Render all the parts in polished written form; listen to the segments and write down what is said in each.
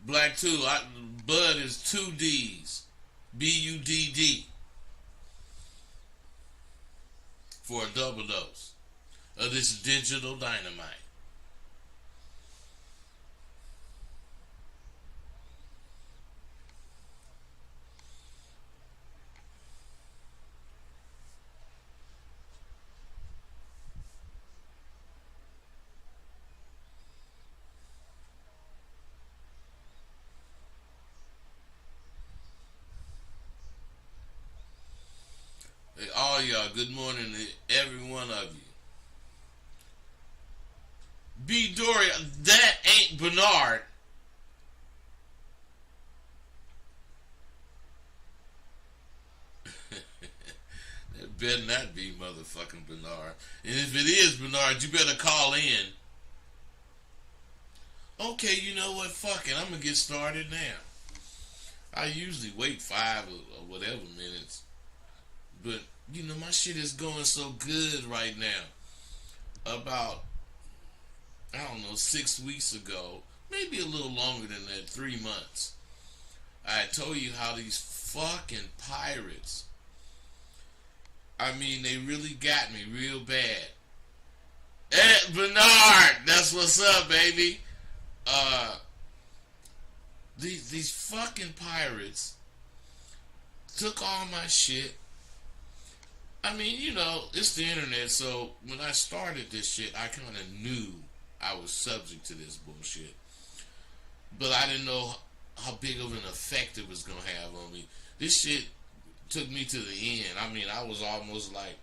Black too. Bud is two D's. Budd for a double dose of this digital dynamite. Hey, all y'all, good morning to every one of you. B. Dory, that ain't Bernard. That better not be motherfucking Bernard. And if it is Bernard, you better call in. Okay, you know what? Fuck it. I'm going to get started now. I usually wait 5 or whatever minutes. But, you know, my shit is going so good right now. About, I don't know, 6 weeks ago, maybe a little longer than that, 3 months, I told you how these fucking pirates, I mean, they really got me real bad. Hey, Bernard, that's what's up, baby. These fucking pirates took all my shit. I mean, you know, it's the internet, so when I started this shit, I kind of knew I was subject to this bullshit. But I didn't know how big of an effect it was going to have on me. This shit took me to the end. I mean, I was almost like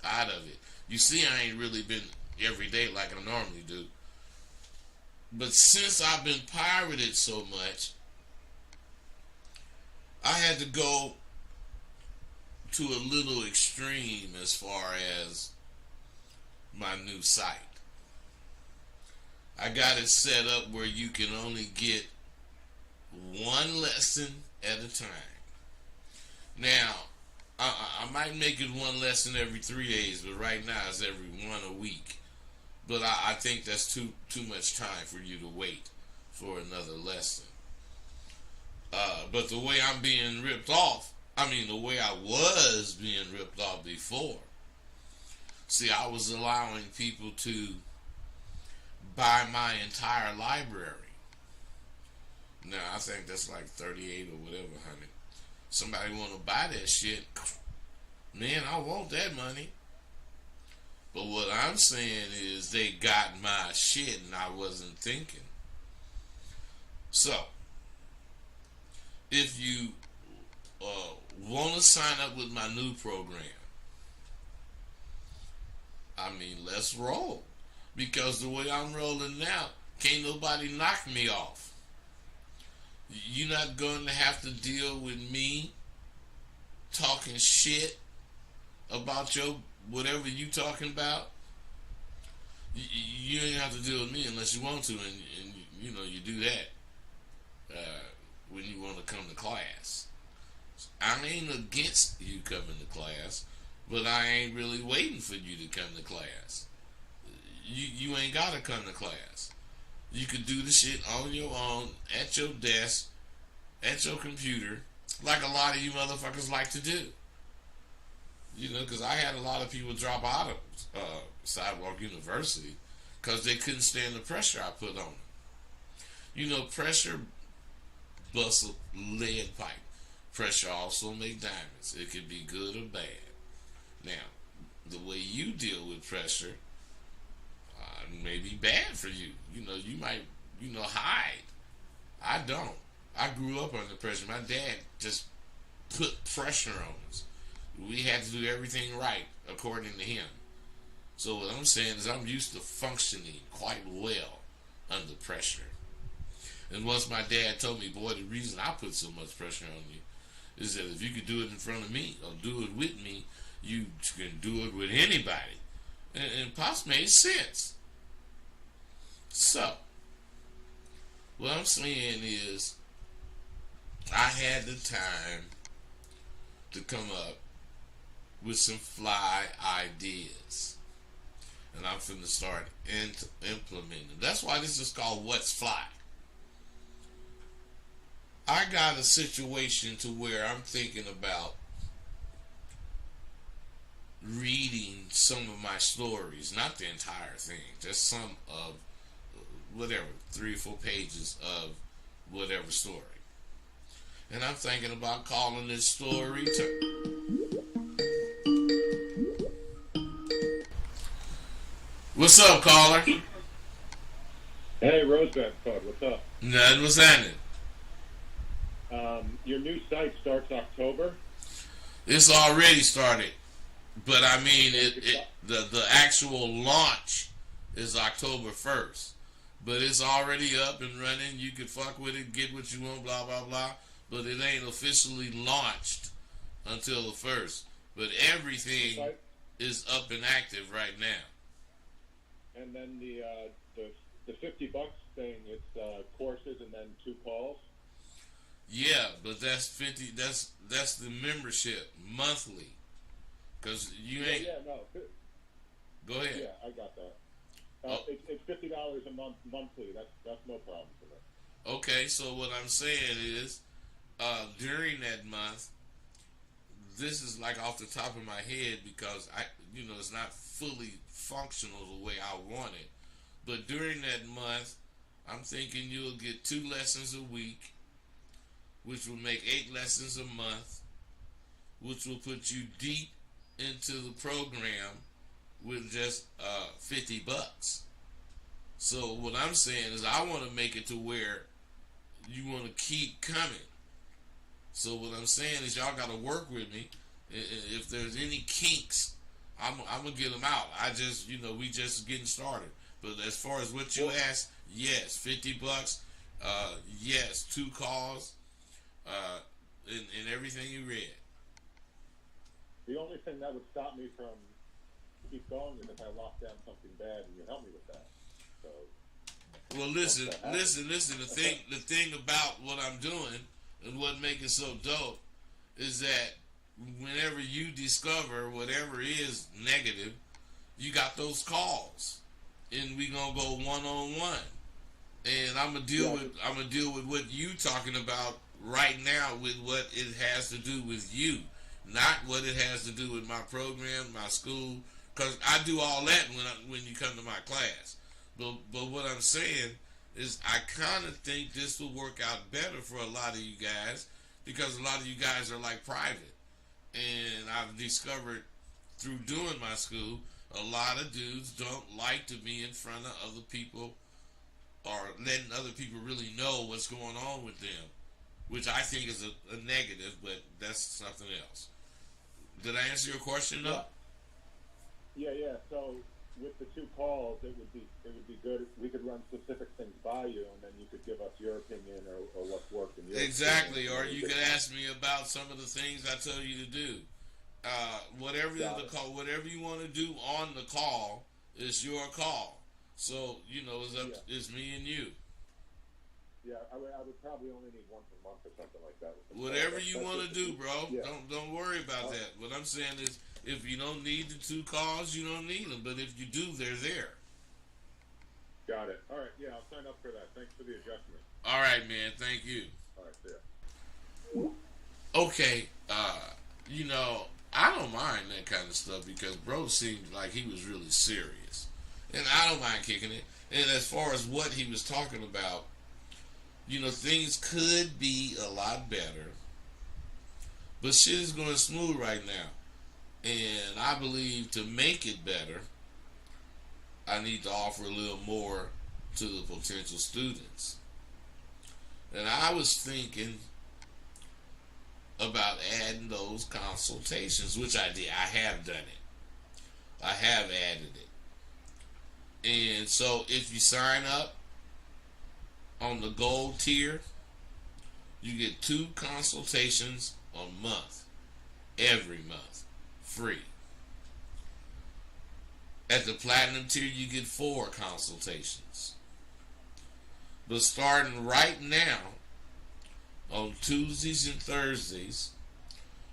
out of it. You see, I ain't really been every day like I normally do. But since I've been pirated so much, I had to go to a little extreme as far as my new site. I got it set up where you can only get one lesson at a time. Now, I might make it one lesson every 3 days, but right now it's every one a week. But I think that's too much time for you to wait for another lesson. But the way I'm being ripped off, I mean the way I was being ripped off before. See, I was allowing people to buy my entire library. Now, I think that's like 38 or whatever, honey. Somebody want to buy that shit, man, I want that money. But what I'm saying is they got my shit and I wasn't thinking. So, if you want to sign up with my new program, I mean, let's roll. Because the way I'm rolling now, can't nobody knock me off. You're not going to have to deal with me talking shit about your whatever you talking about. You ain't have to deal with me unless you want to, and you know you do that when you want to come to class. I ain't against you coming to class, but I ain't really waiting for you to come to class. You ain't gotta come to class. You could do the shit on your own, at your desk, at your computer, like a lot of you motherfuckers like to do. You know, because I had a lot of people drop out of Sidewalk University because they couldn't stand the pressure I put on them. You know, pressure busts a lead pipe. Pressure also make diamonds. It could be good or bad. Now, the way you deal with pressure may be bad for you. You know, you might, hide. I don't. I grew up under pressure. My dad just put pressure on us. We had to do everything right according to him. So what I'm saying is I'm used to functioning quite well under pressure. And once my dad told me, boy, the reason I put so much pressure on you is that if you could do it in front of me or do it with me, you can do it with anybody. And Pops made sense. So, what I'm saying is I had the time to come up with some fly ideas. And I'm finna start implementing. That's why this is called What's Fly. I got a situation to where I'm thinking about reading some of my stories, not the entire thing, just some of whatever, 3 or 4 pages of whatever story. And I'm thinking about calling this story to. What's up, caller? Hey, Rosebud Bud, what's up? Nothing was happening. Your new site starts October. It's already started, but I mean, What's your the actual launch is October 1st. But it's already up and running. You can fuck with it, get what you want, blah blah blah. But it ain't officially launched until the 1st. But everything site? is up and active right now. And then the $50 thing, it's courses and then 2 calls. Yeah, but that's 50. That's the membership monthly. Cause you Yeah, ain't. yeah, no, Go ahead. yeah, I got that. Oh, It's $50 a month monthly. That's no problem for me. okay. So what I'm saying is, during that month, this is like off the top of my head because it's not fully functional the way I want it. But during that month, I'm thinking you'll get 2 lessons a week, which will make 8 lessons a month, which will put you deep into the program with just $50. So what I'm saying is I want to make it to where you want to keep coming. So what I'm saying is y'all got to work with me. If there's any kinks, I'm gonna get them out. We just getting started. But as far as what you Well, asked, yes, $50. Yes, 2 calls, and everything you read. the only thing that would stop me from keep going is if I lock down something bad and you help me with that. So Well, once listen, that happens, listen. The thing about what I'm doing and what makes it so dope is that whenever you discover whatever is negative, you got those calls, and we gonna go 1-on-1. And yeah, I'm gonna deal with what you talking about right now with what it has to do with you, not what it has to do with my program, my school. Because I do all that when you come to my class. But what I'm saying is I kind of think this will work out better for a lot of you guys because a lot of you guys are like private. And I've discovered through doing my school, a lot of dudes don't like to be in front of other people or letting other people really know what's going on with them, which I think is a negative, but that's something else. Did I answer your question though? yeah, yeah. So with the 2 calls, it would be good if we could run specific things by you, and then you could give us your opinion or what's worked in your experience, Exactly. and Or then we you could could ask me about some of the things I tell you to do. Whatever got the it. call, whatever you want to do on the call is your call. So Yeah, it's me and you. yeah. I would probably only need once a month or something like that with the calls. Whatever you That's want just to the do, two. bro. Yeah. Don't worry about Uh, that. What I'm saying is, if you don't need the 2 calls, you don't need them. But if you do, they're there. got it. All right. Yeah, I'll sign up for that. Thanks for the adjustment. All right, man. Thank you. All right. See ya. Okay. I don't mind that kind of stuff because bro seemed like he was really serious, and I don't mind kicking it. And as far as what he was talking about, things could be a lot better, but shit is going smooth right now. And I believe to make it better, I need to offer a little more to the potential students. And I was thinking about adding those consultations, which I did. I have done it. I have added it. And so if you sign up on the gold tier, you get 2 consultations a month, every month, free. At the platinum tier, you get 4 consultations. But starting right now, on Tuesdays and Thursdays,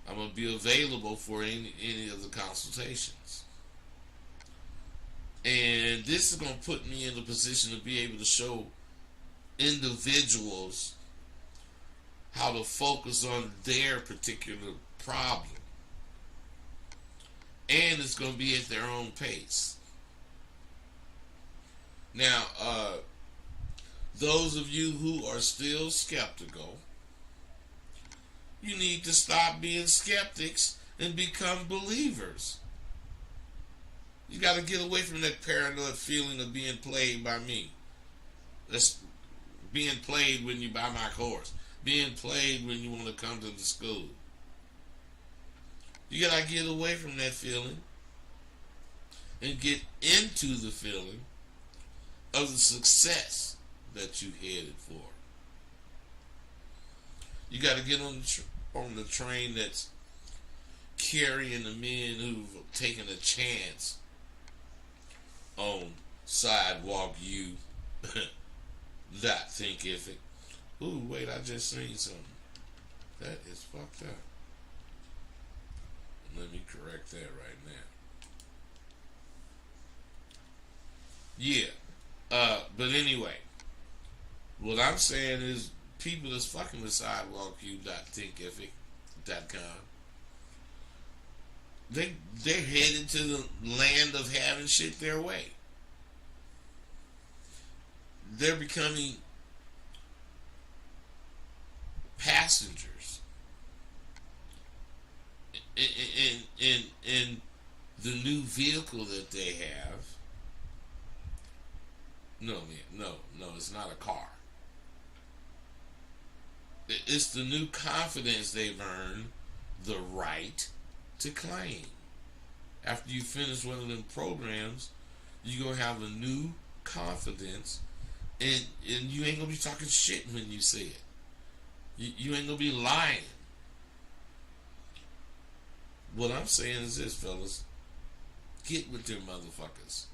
I'm going to be available for any of the consultations. And this is going to put me in the position to be able to show individuals how to focus on their particular problem. And it's going to be at their own pace. Now, those of you who are still skeptical, you need to stop being skeptics and become believers. You got to get away from that paranoid feeling of being played by me. That's being played when you buy my course. Being played when you want to come to the school. You got to get away from that feeling and get into the feeling of the success that you headed for. You got to get on the train that's carrying the men who've taken a chance on sidewalk you. That thinkific. Ooh, wait, I just seen something. That is fucked up. Let me correct that right now. Yeah. But anyway, what I'm saying is people that's fucking with sidewalku.thinkific.com, they're headed to the land of having shit their way. They're becoming passengers in the new vehicle that they have. No, it's not a car. It's the new confidence they've earned the right to claim. After you finish one of them programs, you're going to have a new confidence, and you ain't going to be talking shit when you say it. You ain't going to be lying. What I'm saying is this, fellas. Get with them motherfuckers.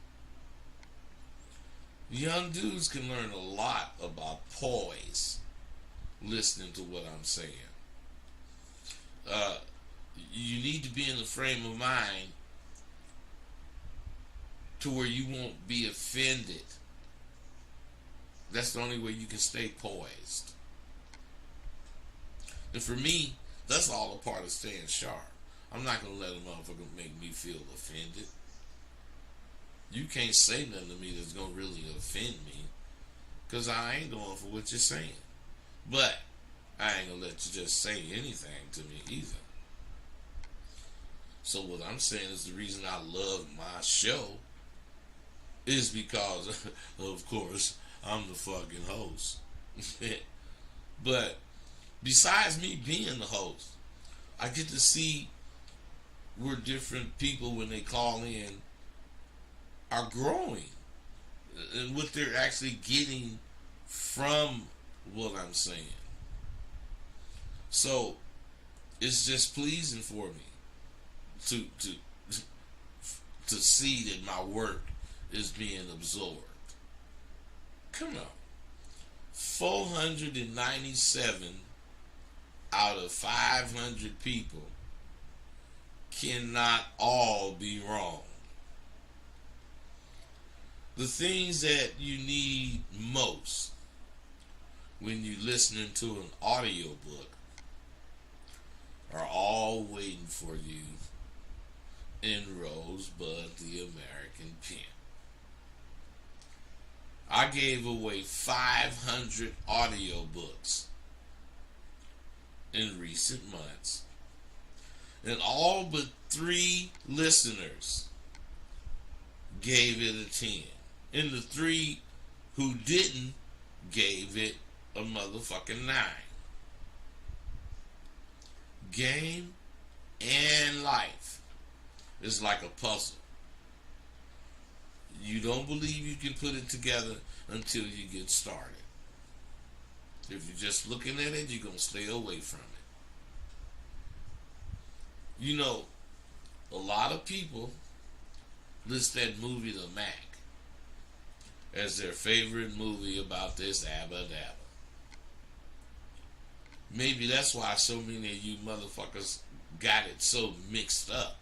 Young dudes can learn a lot about poise listening to what I'm saying. You need to be in the frame of mind to where you won't be offended. That's the only way you can stay poised. And for me, that's all a part of staying sharp. I'm not going to let a motherfucker make me feel offended. You can't say nothing to me that's going to really offend me, because I ain't going for what you're saying. But I ain't going to let you just say anything to me either. So what I'm saying is the reason I love my show is because, of course, I'm the fucking host. But besides me being the host, I get to see where different people, when they call in, are growing and what they're actually getting from what I'm saying. So it's just pleasing for me to see that my work is being absorbed. Come on. 497 out of 500 people cannot all be wrong. The things that you need most when you're listening to an audio book are all waiting for you in Rosebud the American Pen. I gave away 500 audio books in recent months, and all but 3 listeners gave it a 10. And the 3 who didn't gave it a motherfucking 9. Game and life is like a puzzle. You don't believe you can put it together until you get started. If you're just looking at it, you're going to stay away from it. You know, a lot of people list that movie The Mac as their favorite movie about this abba dabba. Maybe that's why so many of you motherfuckers got it so mixed up.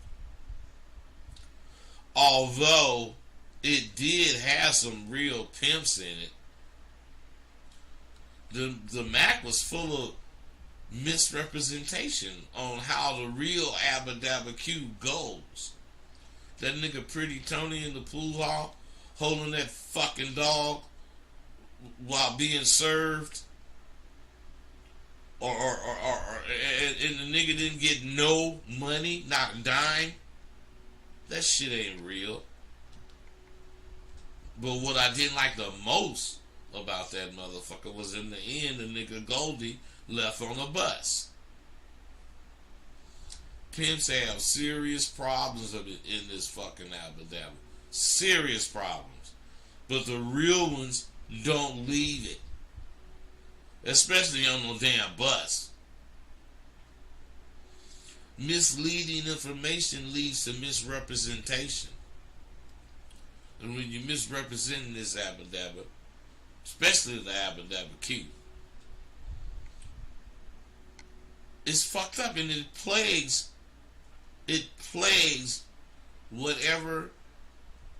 Although it did have some real pimps in it, the Mac was full of misrepresentation on how the real Abba Dabba Q goes. That nigga Pretty Tony in the pool hall holding that fucking dog while being served, and the nigga didn't get no money, not a dime. That shit ain't real. But what I didn't like the most about that motherfucker was in the end, the nigga Goldie left on a bus. Pimps have serious problems in this fucking Abba Dabba. Serious problems. But the real ones don't leave it. Especially on no damn bus. Misleading information leads to misrepresentation. And when you're misrepresenting this Abba Dabba, especially the Abba Dabba Q, it's fucked up, and it plagues whatever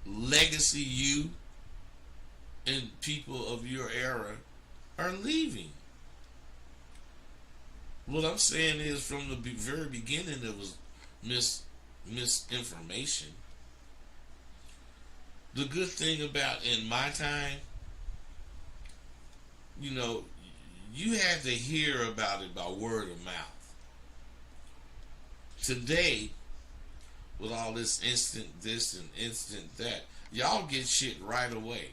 legacy you and people of your era are leaving. What I'm saying is, from the very beginning, there was misinformation. The good thing about in my time, you know, you had to hear about it by word of mouth. Today, with all this instant this and instant that, y'all get shit right away.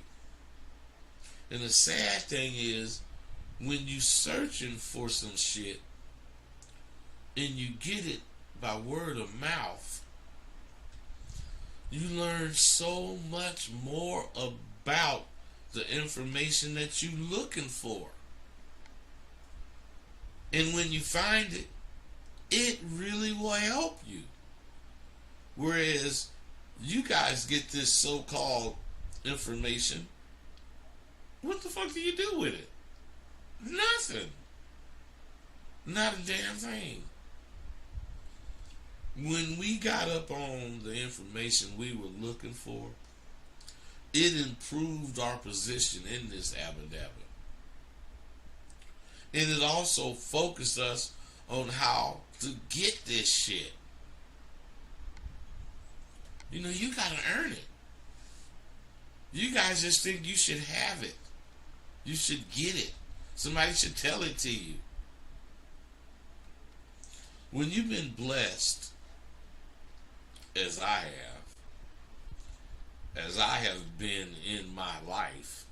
And the sad thing is, when you searching for some shit and you get it by word of mouth, you learn so much more about the information that you're looking for. And when you find it, it really will help you. Whereas you guys get this so-called information, what the fuck do you do with it? Nothing. Not a damn thing. When we got up on the information we were looking for, it improved our position in this Abba Dabba. And it also focused us on how to get this shit. You know, you gotta earn it. You guys just think you should have it. You should get it. Somebody should tell it to you. When you've been blessed, as I have been in my life,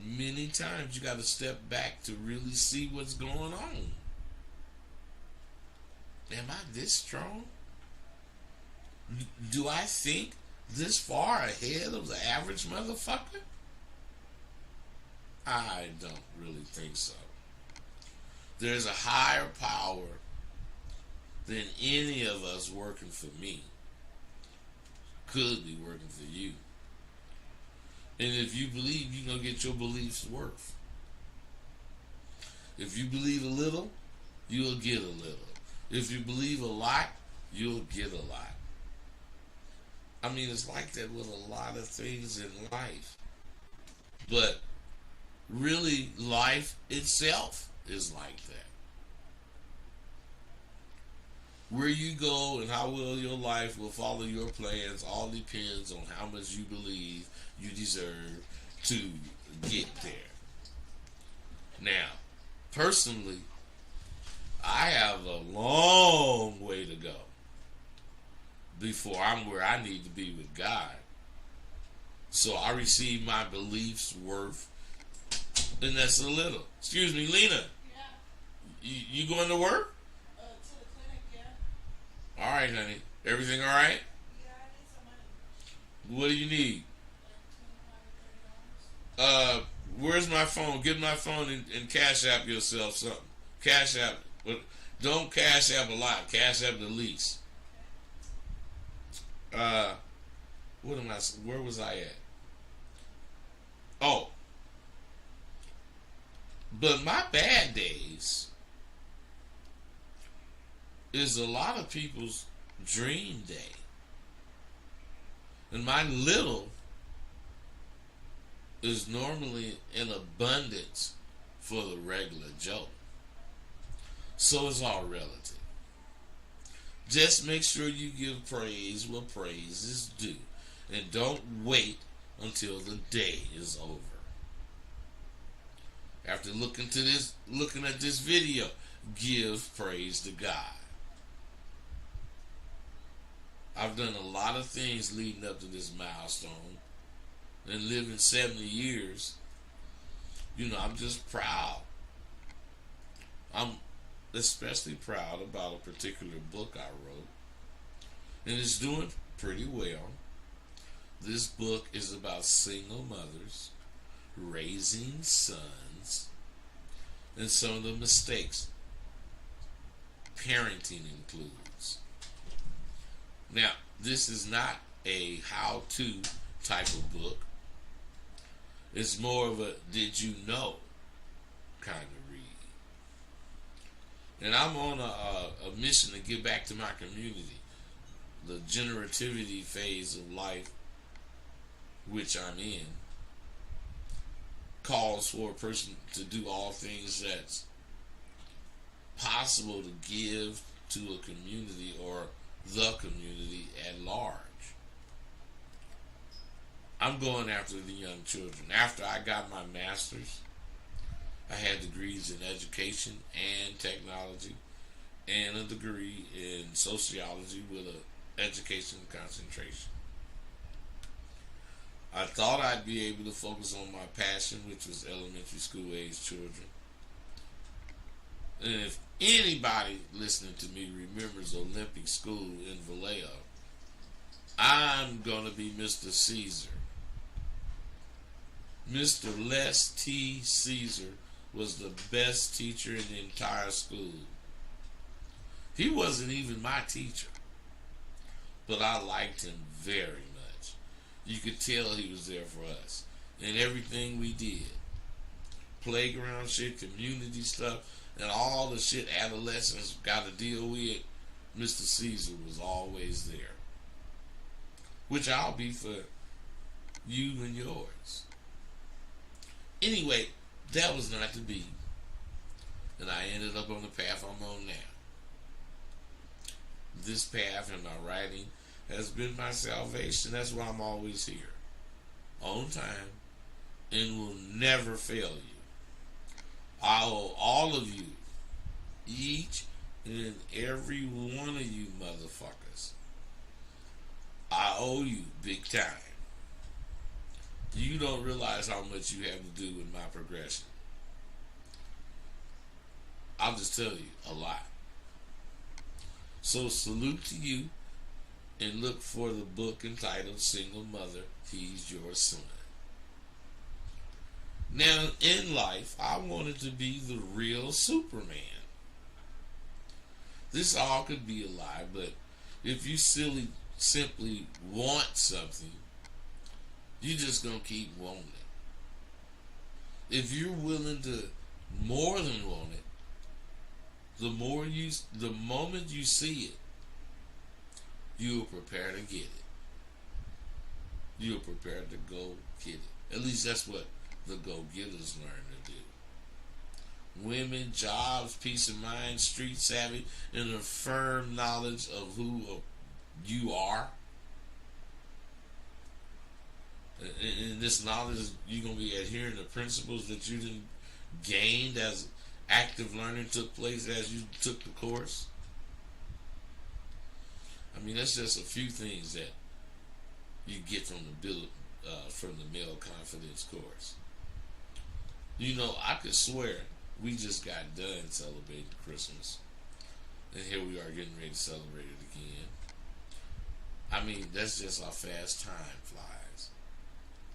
many times you got to step back to really see what's going on. Am I this strong? Do I think this far ahead of the average motherfucker? I don't really think so. There's a higher power than any of us working for me could be working for you. And if you believe, you're going to get your beliefs worth. If you believe a little, you'll get a little. If you believe a lot, you'll get a lot. I mean, it's like that with a lot of things in life. But really, life itself is like that. Where you go and how well your life will follow your plans all depends on how much you believe you deserve to get there. Now, personally, I have a long way to go before I'm where I need to be with God. So I receive my beliefs worth, and that's a little. Excuse me, Lena. Yeah. You going to work? To the clinic, yeah. All right, honey. Everything all right? Yeah, I need some money. What do you need? Like $25 or $30. Where's my phone? Get my phone and Cash App yourself something. Cash App. But don't Cash App a lot. Cash App the least. Where was I at? Oh. But my bad days is a lot of people's dream day. And my little is normally in abundance for the regular Joe. So it's all relative. Just make sure you give praise where praise is due. And don't wait until the day is over. After looking at this video, give praise to God. I've done a lot of things leading up to this milestone. And living 70 years, I'm just proud. I'm especially proud about a particular book I wrote. And it's doing pretty well. This book is about single mothers raising sons and some of the mistakes parenting includes. Now, this is not a how-to type of book. It's more of a did you know kind of read. And I'm on a mission to give back to my community. The generativity phase of life, which I'm in, calls for a person to do all things that's possible to give to a community or the community at large. I'm going after the young children. After I got my master's, I had degrees in education and technology and a degree in sociology with an education concentration. I thought I'd be able to focus on my passion, which was elementary school age children. And if anybody listening to me remembers Olympic School in Vallejo, I'm going to be Mr. Caesar. Mr. Les T. Caesar was the best teacher in the entire school. He wasn't even my teacher, but I liked him very much. You could tell he was there for us and everything we did. Playground shit, community stuff, and all the shit adolescents got to deal with. Mr. Caesar was always there, which I'll be for you and yours. Anyway, that was not to be, and I ended up on the path I'm on now. This path in my writing has been my salvation. That's why I'm always here, on time, and will never fail you. I owe all of you, each and every one of you motherfuckers, I owe you big time. You don't realize how much you have to do with my progression. I'll just tell you, a lot. So salute to you, and look for the book entitled Single Mother, He's Your Son. Now, in life, I wanted to be the real Superman. This all could be a lie, but if you simply want something, you're just going to keep wanting it. If you're willing to more than want it, the moment you see it, you'll prepare to get it. You're prepared to go get it. At least that's what the go-getters learn to do. Women, jobs, peace of mind, street savvy, and a firm knowledge of who you are. And this knowledge, you're going to be adhering to principles that you didn't gain as active learning took place as you took the course. I mean, that's just a few things that you get from the male confidence course. I could swear we just got done celebrating Christmas, and here we are getting ready to celebrate it again. I mean, that's just how fast time flies.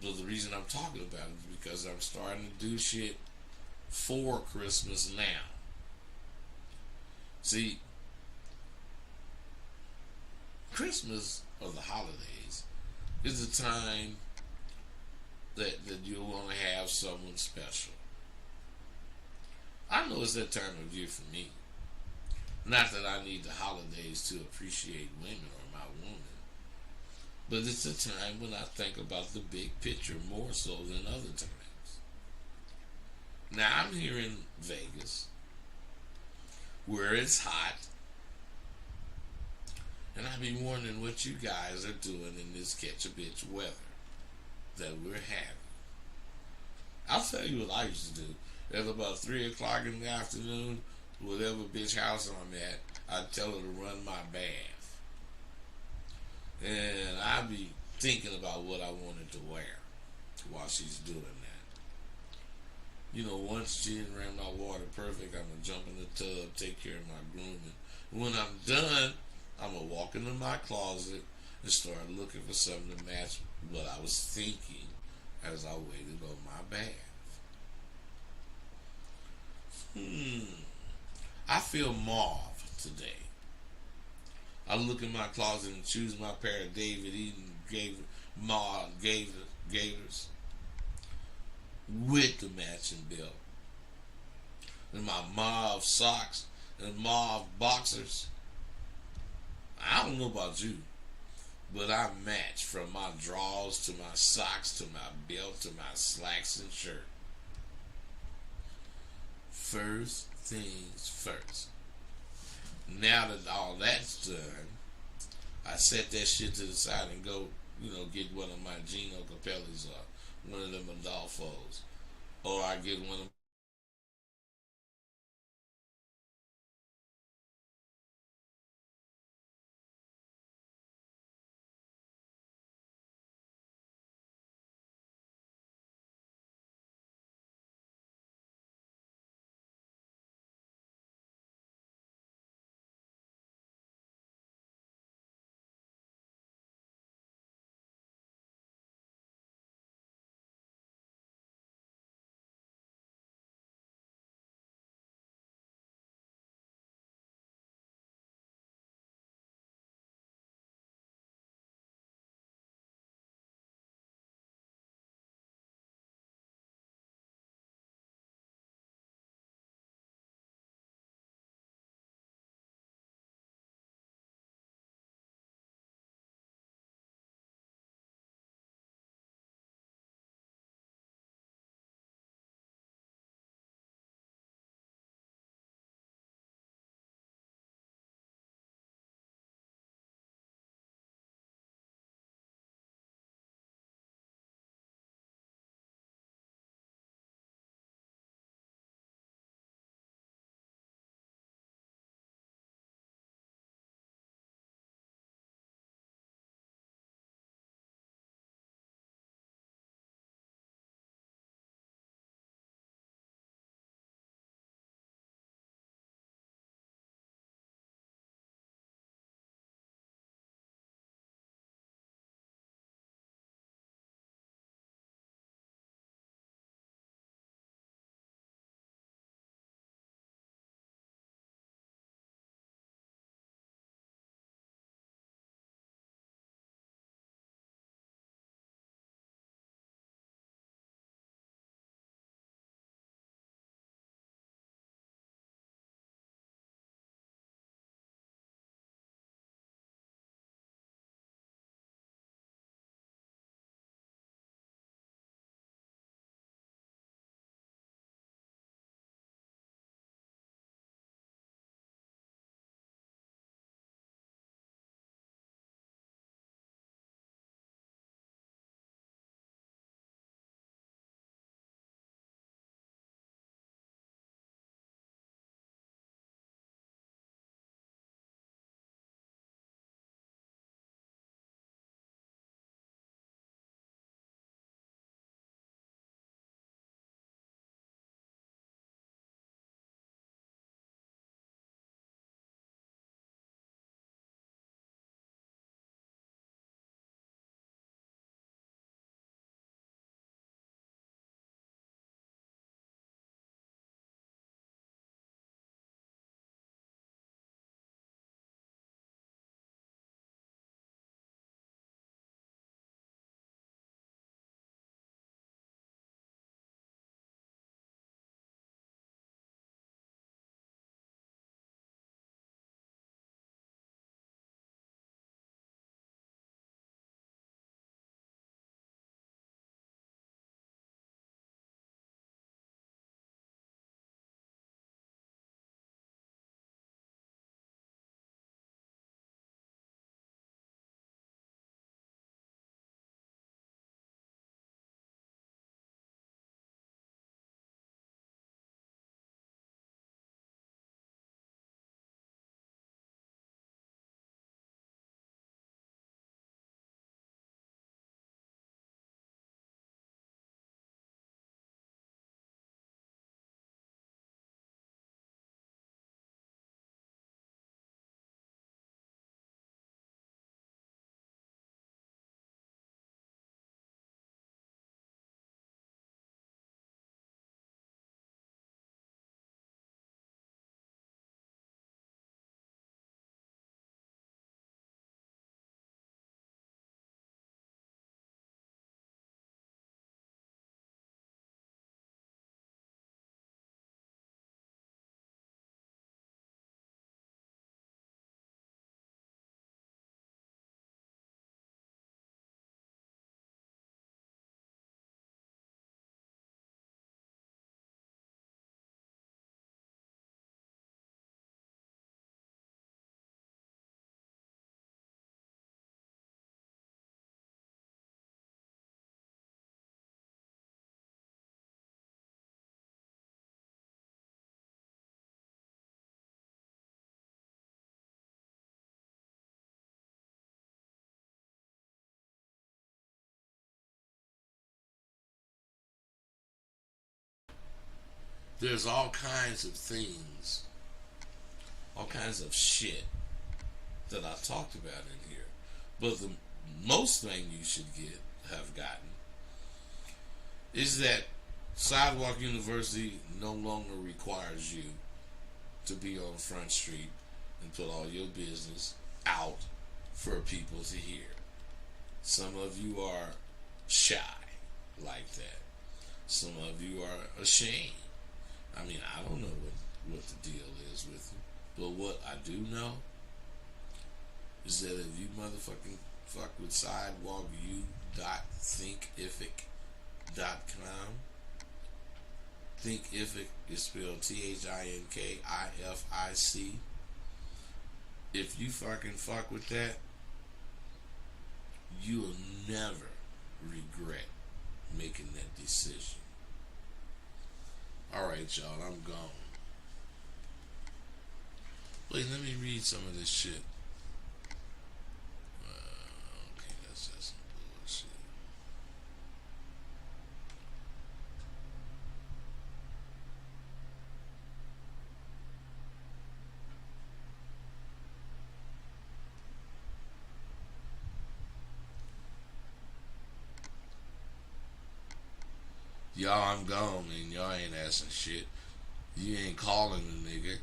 But the reason I'm talking about it is because I'm starting to do shit for Christmas now. See, Christmas or the holidays is a time that you'll want to have someone special. I know it's that time of year for me. Not that I need the holidays to appreciate women or my woman, but it's a time when I think about the big picture more so than other times. Now I'm here in Vegas where it's hot, and I be wondering what you guys are doing in this catch a bitch weather that we're having. I'll tell you what I used to do. At about 3 o'clock in the afternoon, whatever bitch house I'm at, I'd tell her to run my bath. And I'd be thinking about what I wanted to wear while she's doing that. You know, once she didn't ran my water perfect, I'm going to jump in the tub, take care of my grooming. When I'm done, I'm going to walk into my closet and start looking for something to match what I was thinking as I waited on my bath. I feel mauve today. I look in my closet and choose my pair of David Eden Gators with the matching belt. And my mauve socks and mauve boxers. I don't know about you, but I match from my drawers to my socks to my belt to my slacks and shirt. First things first. Now that all that's done, I set that shit to the side and go, get one of my Gino Capellis or one of them Adolfos. Or I get one of There's all kinds of things, all kinds of shit that I've talked about in here. But the most thing you should have gotten is that Sidewalk University no longer requires you to be on Front Street and put all your business out for people to hear. Some of you are shy like that. Some of you are ashamed. I mean, I don't know what the deal is with you. But what I do know is that if you motherfucking fuck with sidewalku.thinkific.com, Thinkific is spelled Thinkific. If you fucking fuck with that, you will never regret making that decision. Alright, y'all, I'm gone. Wait, let me read some of this shit. Okay, that's just some bullshit. Y'all, I'm gone, man. Y'all ain't asking shit. You ain't calling the nigga.